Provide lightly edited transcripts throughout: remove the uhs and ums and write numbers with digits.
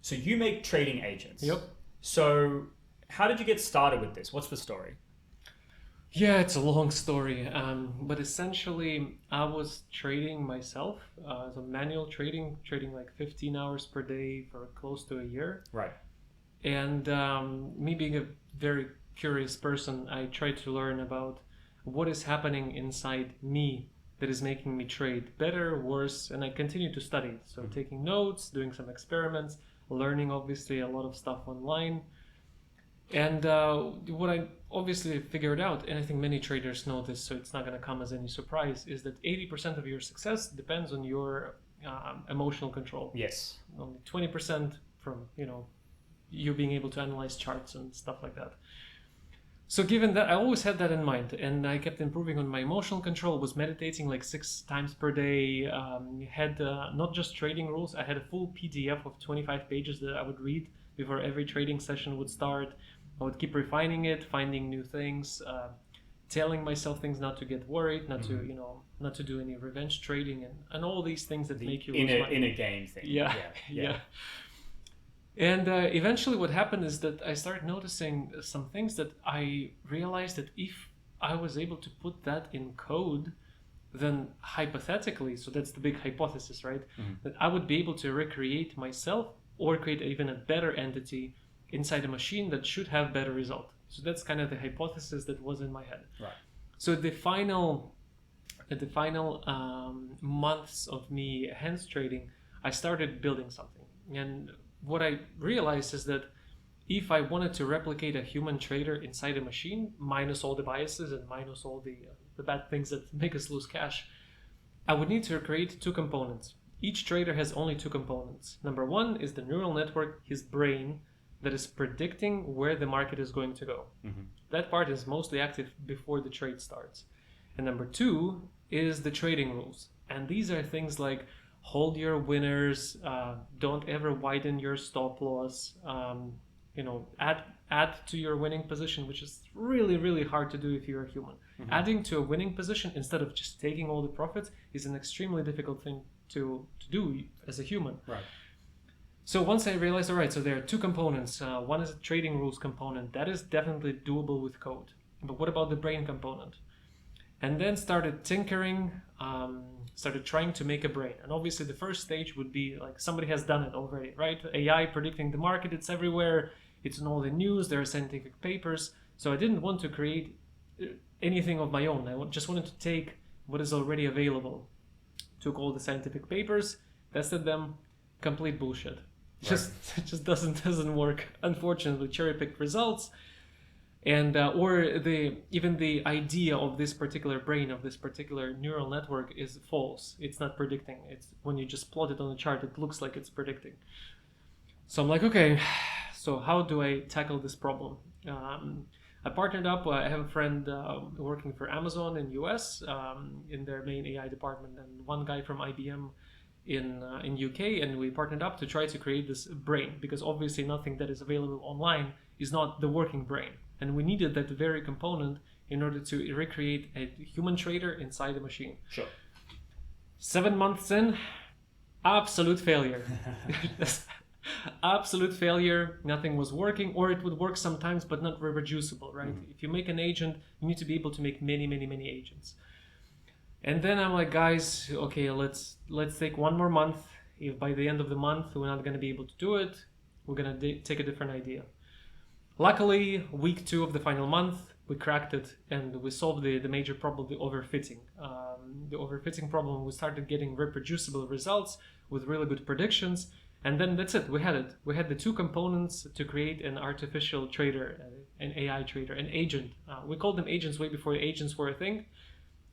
So you make trading agents. Yep. So how did you get started with this? What's the story? Yeah, it's a long story, but essentially I was trading myself, so manual trading like 15 hours per day for close to a year. Right. And me being a very curious person, I tried to learn about what is happening inside me that is making me trade better, worse, and I continue to study. So taking notes, doing some experiments, learning obviously a lot of stuff online. And what I obviously figured out, and I think many traders know this, so it's not going to come as any surprise, is that 80% of your success depends on your emotional control. Yes. Only 20% from, you being able to analyze charts and stuff like that. So given that, I always had that in mind, and I kept improving on my emotional control, was meditating like 6 times per day, had not just trading rules, I had a full PDF of 25 pages that I would read before every trading session would start. I would keep refining it, finding new things, telling myself things not to get worried, not to do any revenge trading, and all these things that make you in a game thing. Yeah. And eventually what happened is that I started noticing some things that I realized that if I was able to put that in code, then hypothetically, so that's the big hypothesis, right? That I would be able to recreate myself or create even a better entity inside a machine that should have better result. So that's kind of the hypothesis that was in my head. Right. So at the final months of me hands trading, I started building something. And what I realized is that if I wanted to replicate a human trader inside a machine, minus all the biases and minus all the bad things that make us lose cash, I would need to create 2 components. Each trader has only 2 components. Number 1 is the neural network, his brain, that is predicting where the market is going to go. That part is mostly active before the trade starts. And number 2 is the trading rules. And these are things like hold your winners, don't ever widen your stop loss, add to your winning position, which is really, really hard to do if you're a human. Adding to a winning position instead of just taking all the profits is an extremely difficult thing to do as a human. Right. So once I realized, all right, so there are 2 components. One is a trading rules component. That is definitely doable with code. But what about the brain component? And then started tinkering, started trying to make a brain. And obviously the first stage would be like somebody has done it already, right? AI predicting the market, it's everywhere. It's in all the news, there are scientific papers. So I didn't want to create anything of my own. I just wanted to take what is already available. Took all the scientific papers, tested them, complete bullshit. Right. Just doesn't work. Unfortunately, cherry-picked results, and or even the idea of this particular brain, of this particular neural network is false. It's not predicting. It's when you just plot it on the chart, it looks like it's predicting. So I'm like, okay, so how do I tackle this problem? I partnered up. I have a friend working for Amazon in US in their main AI department, and one guy from IBM in UK, and we partnered up to try to create this brain, because obviously nothing that is available online is not the working brain, and we needed that very component in order to recreate a human trader inside a machine. Sure. 7 months in, absolute failure. Absolute failure. Nothing was working, or it would work sometimes but not reproducible, right? If you make an agent, you need to be able to make many agents. And then I'm like, guys, okay, let's take 1 more month. If by the end of the month we're not going to be able to do it, we're going to take a different idea. Luckily, week 2 of the final month, we cracked it and we solved the major problem, the overfitting. The overfitting problem, we started getting reproducible results with really good predictions. And then that's it, we had it. We had the 2 components to create an artificial trader, an AI trader, an agent. We called them agents way before agents were a thing.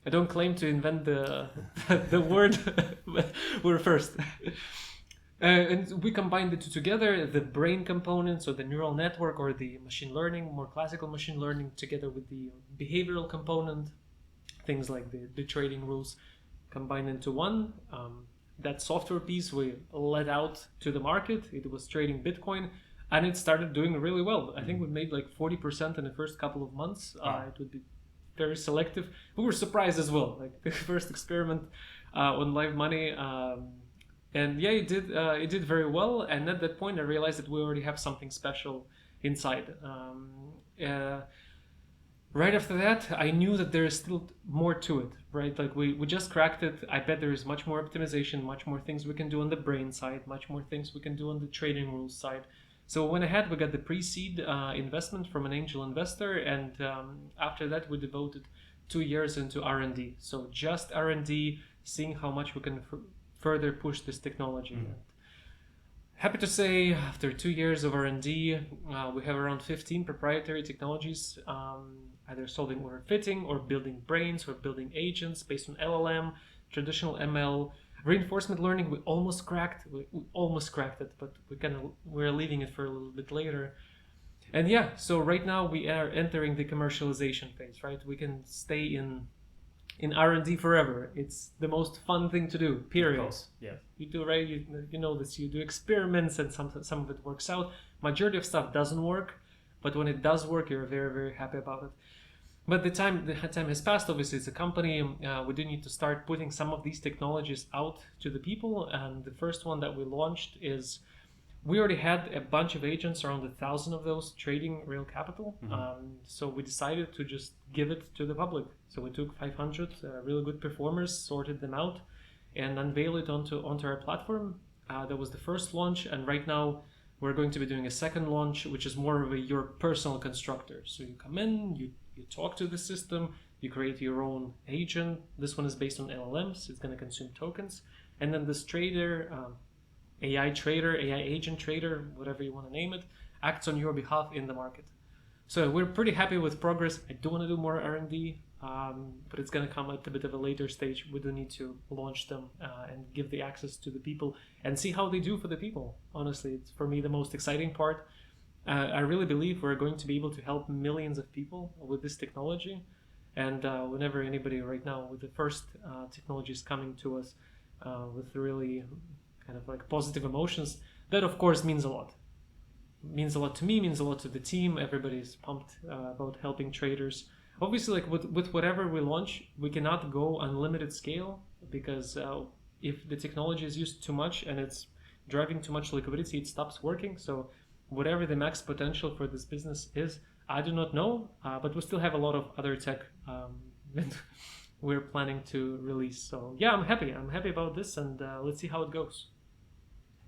I don't claim to invent the word, but we're first. And we combined the 2 together, the brain component, so the neural network or the machine learning, more classical machine learning, together with the behavioral component, things like the trading rules, combined into one. That software piece we let out to the market. It was trading Bitcoin, and it started doing really well. I think we made like 40% in the first couple of months. It would be very selective. We were surprised as well. Like the first experiment on live money, And yeah, it did very well. And at that point, I realized that we already have something special inside. Uh, right after that, I knew that there is still more to it, right? Like we just cracked it. I bet there is much more optimization, much more things we can do on the brain side, much more things we can do on the trading rules side. So when ahead, we got the pre-seed investment from an angel investor, and after that, we devoted 2 years into R&D. So just R&D, seeing how much we can further push this technology. Happy to say, after 2 years of R&D, we have around 15 proprietary technologies, either solving overfitting or building brains or building agents based on LLM, traditional ML, reinforcement learning. We almost cracked it, but we're leaving it for a little bit later. And yeah, so right now we are entering the commercialization phase, right? We can stay in R&D forever. It's the most fun thing to do, period. Of course, yeah. You do, right? You know this. You do experiments, and some of it works out. Majority of stuff doesn't work, but when it does work, you're very, very happy about it. But the time has passed. Obviously, it's a company. We do need to start putting some of these technologies out to the people. And the first one that we launched is, we already had a bunch of agents, around 1,000 of those, trading real capital. So we decided to just give it to the public. So we took 500 really good performers, sorted them out, and unveiled it onto our platform. That was the first launch, and right now we're going to be doing a second launch, which is more of your personal constructor. So you come in, you talk to the system, you create your own agent. This one is based on LLMs. It's going to consume tokens, and then this trader, AI trader, AI agent trader, whatever you want to name it, acts on your behalf in the market. So we're pretty happy with progress. I do want to do more R&D, but it's going to come at a bit of a later stage. We do need to launch them and give the access to the people and see how they do for the people. Honestly, it's for me the most exciting part. I really believe we're going to be able to help millions of people with this technology. And whenever anybody right now with the first technologies coming to us with really kind of like positive emotions, that of course means a lot. Means a lot to me, means a lot to the team. Everybody's pumped about helping traders. Obviously, like with whatever we launch, we cannot go unlimited scale, because if the technology is used too much and it's driving too much liquidity, it stops working. So whatever the max potential for this business is, I do not know, but we still have a lot of other tech that we're planning to release. So yeah, I'm happy about this, and let's see how it goes.